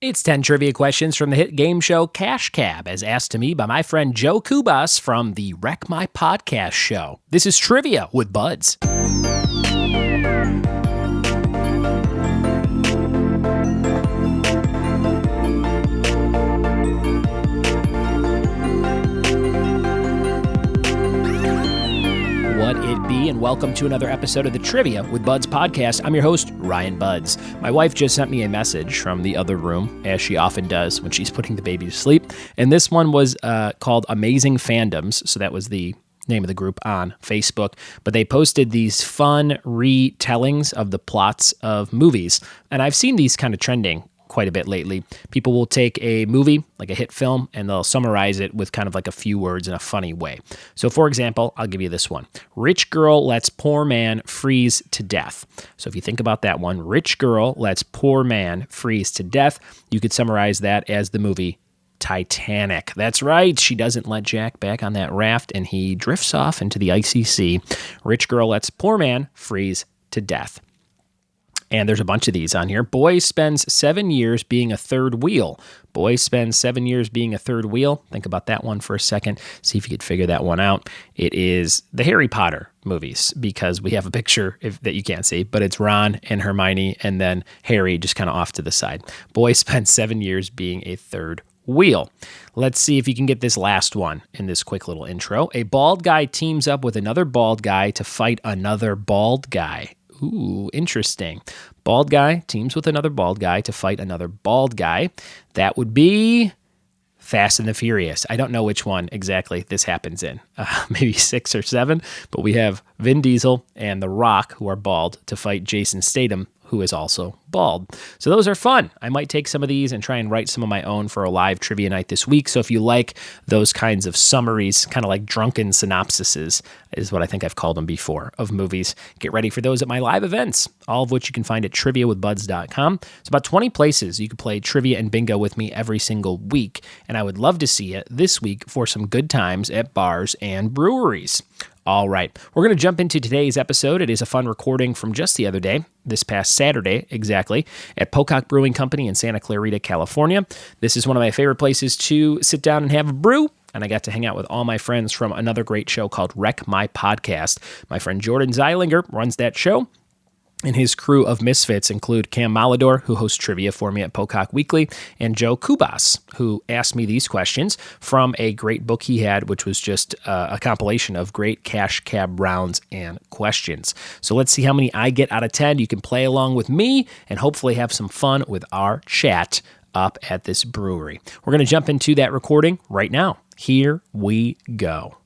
It's 10 trivia questions from the hit game show Cash Cab, as asked to me by my friend Joe Cubas from the Wreck My Podcast show. This is Trivia with Buds. What it be, and welcome to another episode of the Trivia with Buds podcast. I'm your host, Ryan Buds. My wife just sent me a message from the other room, as she often does when she's putting the baby to sleep. And this one was called Amazing Fandoms. So that was the name of the group on Facebook. But they posted these fun retellings of the plots of movies. And I've seen these kind of trending quite a bit lately. People will take a movie, like a hit film, and they'll summarize it with kind of like a few words in a funny way. So for example, I'll give you this one. Rich girl lets poor man freeze to death. So if you think about that one, rich girl lets poor man freeze to death, you could summarize that as the movie Titanic. That's right. She doesn't let Jack back on that raft and he drifts off into the icy sea. Rich girl lets poor man freeze to death. And there's a bunch of these on here. Boy spends 7 years being a third wheel. Boy spends 7 years being a third wheel. Think about that one for a second. See if you could figure that one out. It is the Harry Potter movies, because we have a picture that you can't see, but it's Ron and Hermione and then Harry just kind of off to the side. Boy spends 7 years being a third wheel. Let's see if you can get this last one in this quick little intro. A bald guy teams up with another bald guy to fight another bald guy. Ooh, interesting. Bald guy teams with another bald guy to fight another bald guy. That would be Fast and the Furious. I don't know which one exactly this happens in. Maybe 6 or 7, but we have Vin Diesel and The Rock, who are bald, to fight Jason Statham, who is also bald. So those are fun. I might take some of these and try and write some of my own for a live trivia night this week. So if you like those kinds of summaries, kind of like drunken synopsises, is what I think I've called them before, of movies, get ready for those at my live events, all of which you can find at triviawithbuds.com. It's about 20 places you can play trivia and bingo with me every single week. And I would love to see you this week for some good times at bars and breweries. All right, we're going to jump into today's episode. It is a fun recording from just the other day, this past Saturday, exactly, at Pocock Brewing Company in Santa Clarita, California. This is one of my favorite places to sit down and have a brew, and I got to hang out with all my friends from another great show called Wreck My Podcast. My friend Jordan Zeilinger runs that show, and his crew of misfits include Cam Malidor, who hosts trivia for me at Pocock Weekly, and Joe Cubas, who asked me these questions from a great book he had, which was just a compilation of great cash cab rounds and questions. So let's see how many I get out of 10. You can play along with me and hopefully have some fun with our chat up at this brewery. We're going to jump into that recording right now. Here we go.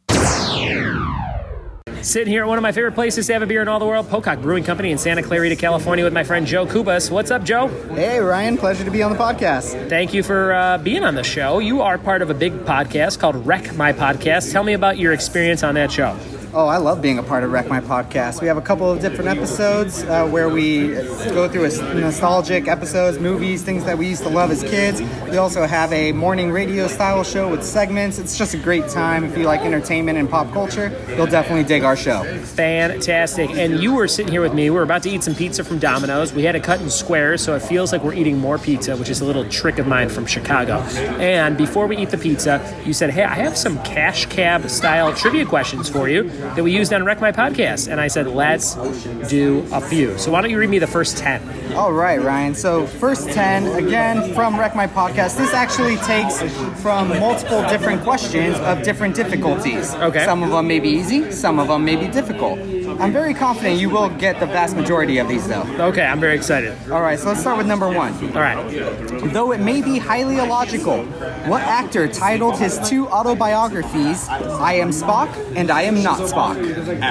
Sitting here at one of my favorite places to have a beer in all the world, Pocock Brewing Company in Santa Clarita, California, with my friend Joe Cubas. What's up, Joe? Hey, Ryan. Pleasure to be on the podcast. Thank you for being on the show. You are part of a big podcast called Wreck My Podcast. Tell me about your experience on that show. Oh, I love being a part of Wreck My Podcast. We have a couple of different episodes where we go through nostalgic episodes, movies, things that we used to love as kids. We also have a morning radio style show with segments. It's just a great time. If you like entertainment and pop culture, you'll definitely dig our show. Fantastic. And you were sitting here with me. We were about to eat some pizza from Domino's. We had it cut in squares, so it feels like we're eating more pizza, which is a little trick of mine from Chicago. And before we eat the pizza, you said, hey, I have some cash cab style trivia questions for you that we used on Wreck My Podcast. And I said, let's do a few. So why don't you read me the first 10? All right, Ryan. So first 10, again, from Wreck My Podcast. This actually takes from multiple different questions of different difficulties. Okay. Some of them may be easy, some of them may be difficult. I'm very confident you will get the vast majority of these, though. Okay, I'm very excited. All right, so let's start with number 1. All right. Though it may be highly illogical, what actor titled his 2 autobiographies, I Am Spock and I Am Not Spock?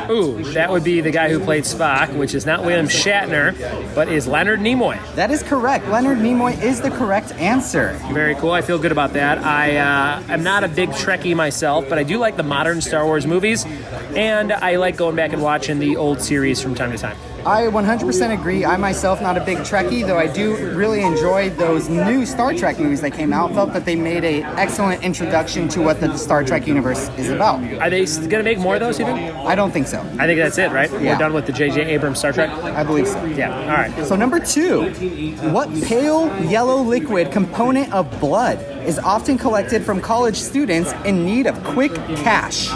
Ooh, that would be the guy who played Spock, which is not William Shatner, but is Leonard Nimoy. That is correct. Leonard Nimoy is the correct answer. Very cool. I feel good about that. I'm not a big Trekkie myself, but I do like the modern Star Wars movies, and I like going back and watching the old series from time to time. I 100% agree. I myself not a big Trekkie, though I do really enjoy those new Star Trek movies that came out. Felt that they made an excellent introduction to what the Star Trek universe is about. Are they going to make more of those, you think? I don't think so. I think that's it, right? Yeah. We're done with the J.J. Abrams Star Trek? I believe so. Yeah, all right. So number 2, what pale yellow liquid component of blood is often collected from college students in need of quick cash?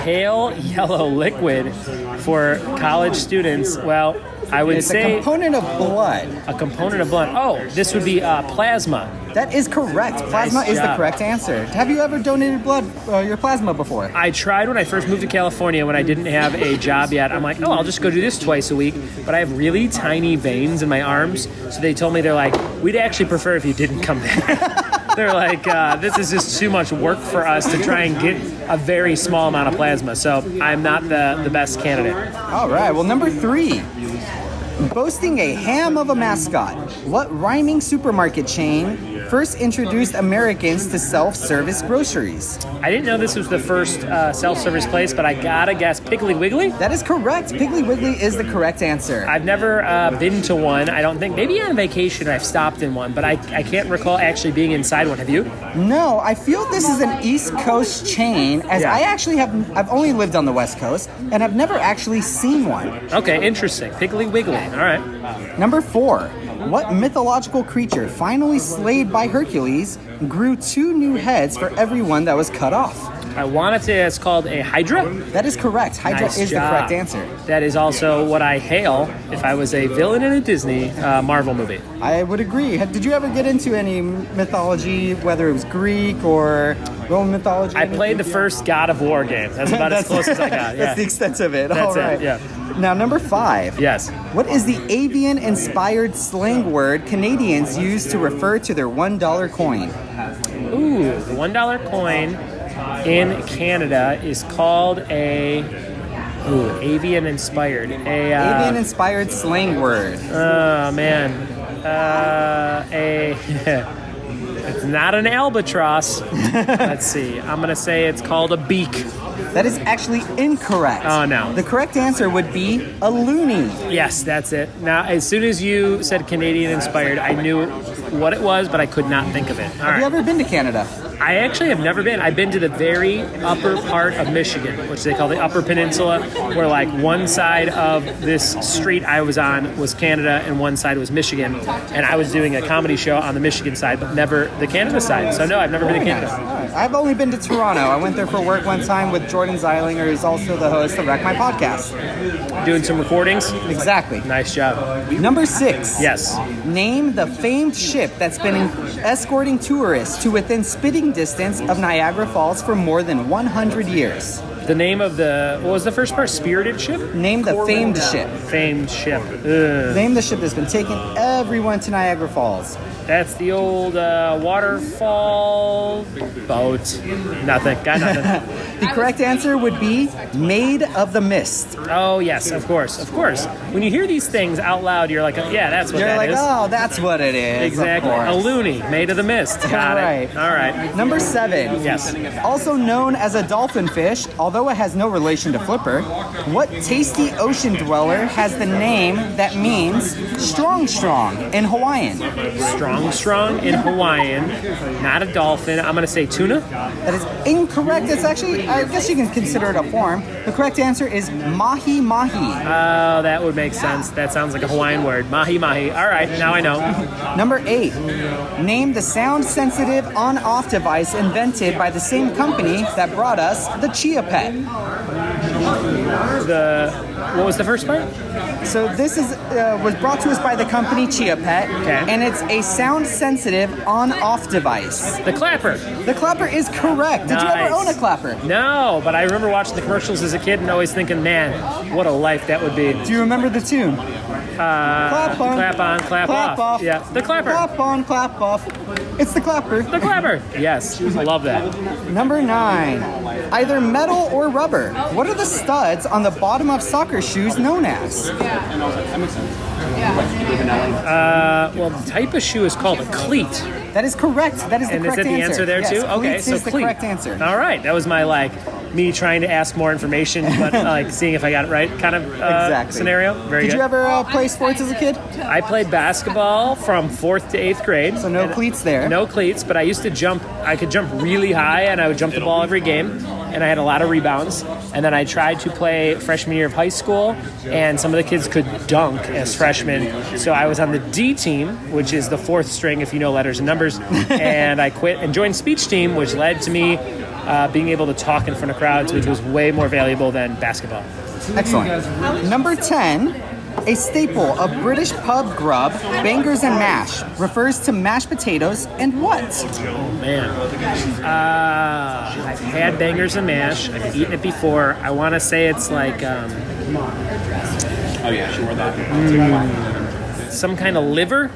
Pale yellow liquid for college students. Well, I would say... It's a component of blood. A component of blood. Oh, this would be plasma. That is correct. Plasma is the correct answer. Have you ever donated blood, your plasma before? I tried when I first moved to California when I didn't have a job yet. I'm like, I'll just go do this twice a week. But I have really tiny veins in my arms. So they told me, they're like, we'd actually prefer if you didn't come back. They're like, this is just too much work for us to try and get a very small amount of plasma. So I'm not the best candidate. All right. Well, number 3. Boasting a ham of a mascot, what rhyming supermarket chain first introduced Americans to self-service groceries? I didn't know this was the first self-service place, but I gotta guess Piggly Wiggly? That is correct. Piggly Wiggly is the correct answer. I've never been to one. I don't think. Maybe on vacation I've stopped in one, but I can't recall actually being inside one. Have you? No, I feel this is an East Coast chain, as I actually I've only lived on the West Coast, and I've never actually seen one. Okay, interesting. Piggly Wiggly. All right. Number 4. What mythological creature, finally slayed by Hercules, grew 2 new heads for every one that was cut off? I want to say it's called a Hydra. That is correct. Hydra is the correct answer. That is also what I hail if I was a villain in a Disney Marvel movie. I would agree. Did you ever get into any mythology, whether it was Greek or Roman mythology? I played the first God of War game. That's about as close as I got. Yeah. That's the extent of it. That's all right. it, yeah. Now, number 5. Yes. What is the avian-inspired slang word Canadians use to refer to their $1 coin? Ooh, the $1 coin in Canada is called a... Ooh, avian-inspired. Avian-inspired slang word. Oh, man. It's not an albatross. Let's see. I'm going to say it's called a beak. That is actually incorrect. Oh, no. The correct answer would be a loony. Yes, that's it. Now, as soon as you said Canadian-inspired, I knew what it was, but I could not think of it. Have you ever been to Canada? I actually have never been. I've been to the very upper part of Michigan, which they call the Upper Peninsula, where like one side of this street I was on was Canada and one side was Michigan. And I was doing a comedy show on the Michigan side, but never the Canada side. So no, I've never been to Canada. Nice. I've only been to Toronto. I went there for work one time with Jordan Zeilinger, who's also the host of Wreck My Podcast. Doing some recordings? Exactly. Nice job. Number 6. Yes. Name the famed ship that's been escorting tourists to within spitting distance of Niagara Falls for more than 100 years. The name of what was the first part? Spirited ship? Name the famed ship. Famed ship. Ugh. Name the ship that's been taking everyone to Niagara Falls. That's the old waterfall boat. Nothing. Got nothing. The correct answer would be Made of the Mist. Oh, yes, of course. Of course. When you hear these things out loud, you're like, yeah, that's what you're that like, is. oh, that's what it is. Exactly. A loony made of the mist. Got it. All right. Number 7. Yes. Also known as a dolphin fish, although it has no relation to flipper, what tasty ocean dweller has the name that means strong in Hawaiian? Strong in Hawaiian, not a dolphin. I'm going to say tuna. That is incorrect. It's actually, I guess you can consider it a form. The correct answer is mahi mahi. Oh, that would make sense. That sounds like a Hawaiian word. Mahi mahi. All right, now I know. Number 8. Name the sound-sensitive on-off device invented by the same company that brought us the Chia Pet. What was the first part? So this was brought to us by the company Chia Pet, and it's a sound-sensitive on-off device. The clapper. The clapper is correct. Did you ever own a clapper? No, but I remember watching the commercials as a kid and always thinking, man, what a life that would be. Do you remember the tune? Clap on, clap off. Yeah, the clapper. Clap on, clap off. It's the clapper. The clapper. Yes, I love that. Number 9. Either metal or rubber. What are the studs on the bottom of soccer shoes known as? Well, the type of shoe is called a cleat. That is correct. That is the And correct is it the answer there yes, too? Okay, cleats so is the cleat. correct answer. All right, that was my me trying to ask more information, but seeing if I got it right kind of Exactly. scenario. Very Did good. you ever play sports as a kid? I played basketball from 4th to 8th grade. So no cleats there. No cleats, but I used to jump. I could jump really high, and I would jump the ball every game, and I had a lot of rebounds. And then I tried to play freshman year of high school, and some of the kids could dunk as freshmen. So I was on the D team, which is the 4th string if you know letters and numbers, and I quit and joined speech team, which led to me being able to talk in front of crowds, which was way more valuable than basketball. Excellent. Number 10, a staple of British pub grub, bangers and mash, refers to mashed potatoes and what? Oh, man. I've had bangers and mash. I've eaten it before. I want to say it's some kind of liver?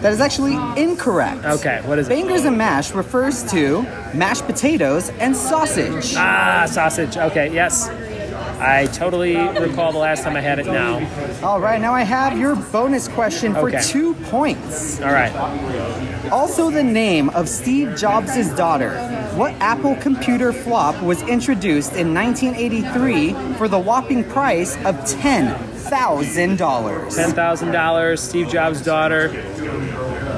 That is actually incorrect. Okay, what is it? Bangers and mash refers to mashed potatoes and sausage. Sausage. Okay, yes. I totally recall the last time I had it now. All right, now I have your bonus question for Okay. 2 points. All right. Also the name of Steve Jobs' daughter. What Apple computer flop was introduced in 1983 for the whopping price of $10,000? $10,000, Steve Jobs' daughter.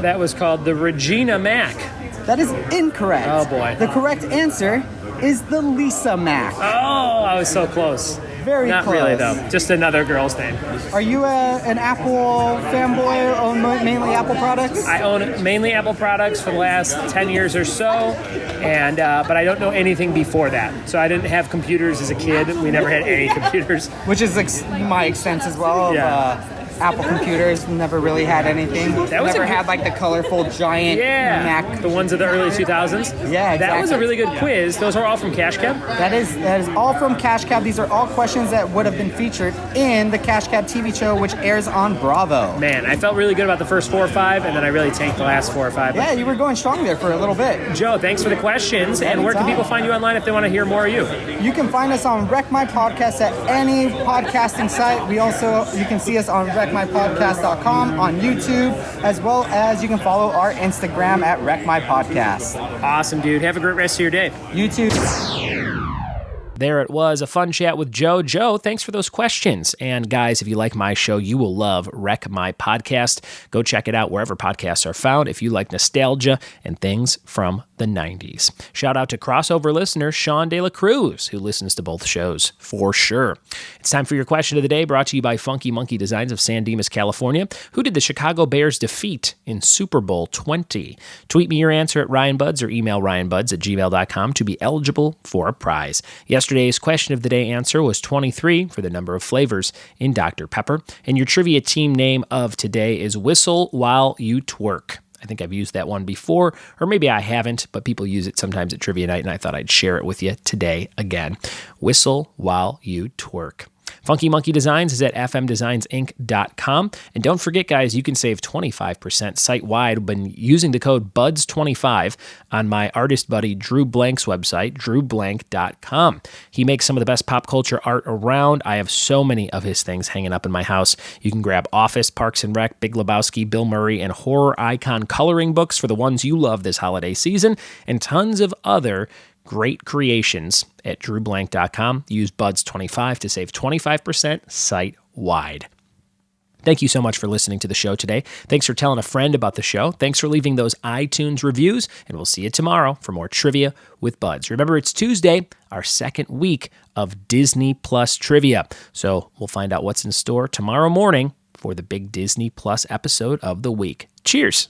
That was called the Regina Mac. That is incorrect. Oh, boy. The correct answer is the Lisa Mac. Oh, I was so close. Very Not close. really, though. Just another girl's name. Are you an Apple fanboy, own mainly Apple products? I own mainly Apple products for the last 10 years or so, and but I don't know anything before that. So I didn't have computers as a kid. We never had any computers. Which is my extent as well. Of, Yeah. Apple computers never really had anything. That was never a good- had like the colorful giant Mac. The ones of the early 2000s. Yeah, That was a exactly. really good quiz. Those are all from Cash Cab. That is all from Cash Cab. These are all questions that would have been featured in the Cash Cab TV show, which airs on Bravo. Man, I felt really good about the first 4 or 5, and then I really tanked the last 4 or 5. Yeah, you were going strong there for a little bit. Joe, thanks for the questions. And where can people find you online if they want to hear more of you? You can find us on Wreck My Podcast at any podcasting site. You can see us on wreckmypodcast.com, on YouTube, as well as you can follow our Instagram at Wreck My Podcast. Awesome, dude. Have a great rest of your day. You too. There it was, a fun chat with Joe. Joe, thanks for those questions. And guys, if you like my show, you will love Wreck My Podcast. Go check it out wherever podcasts are found if you like nostalgia and things from the 90s. Shout out to crossover listener Sean De La Cruz, who listens to both shows for sure. It's time for your question of the day, brought to you by Funky Monkey Designs of San Dimas, California. Who did the Chicago Bears defeat in Super Bowl 20? Tweet me your answer at RyanBuds or email ryanbuds@gmail.com to be eligible for a prize. Yesterday's question of the day answer was 23 for the number of flavors in Dr. Pepper. And your trivia team name of today is Whistle While You Twerk. I think I've used that one before, or maybe I haven't, but people use it sometimes at trivia night, and I thought I'd share it with you today again. Whistle While You Twerk. Funky Monkey Designs is at fmdesignsinc.com. And don't forget, guys, you can save 25% site-wide when using the code BUDS25 on my artist buddy Drew Blank's website, drewblank.com. He makes some of the best pop culture art around. I have so many of his things hanging up in my house. You can grab Office, Parks and Rec, Big Lebowski, Bill Murray, and horror icon coloring books for the ones you love this holiday season, and tons of other great creations at drewblank.com. Use BUDS25 to save 25% site-wide. Thank you so much for listening to the show today. Thanks for telling a friend about the show. Thanks for leaving those iTunes reviews, and we'll see you tomorrow for more trivia with Buds. Remember, it's Tuesday, our second week of Disney Plus trivia. So we'll find out what's in store tomorrow morning for the big Disney Plus episode of the week. Cheers!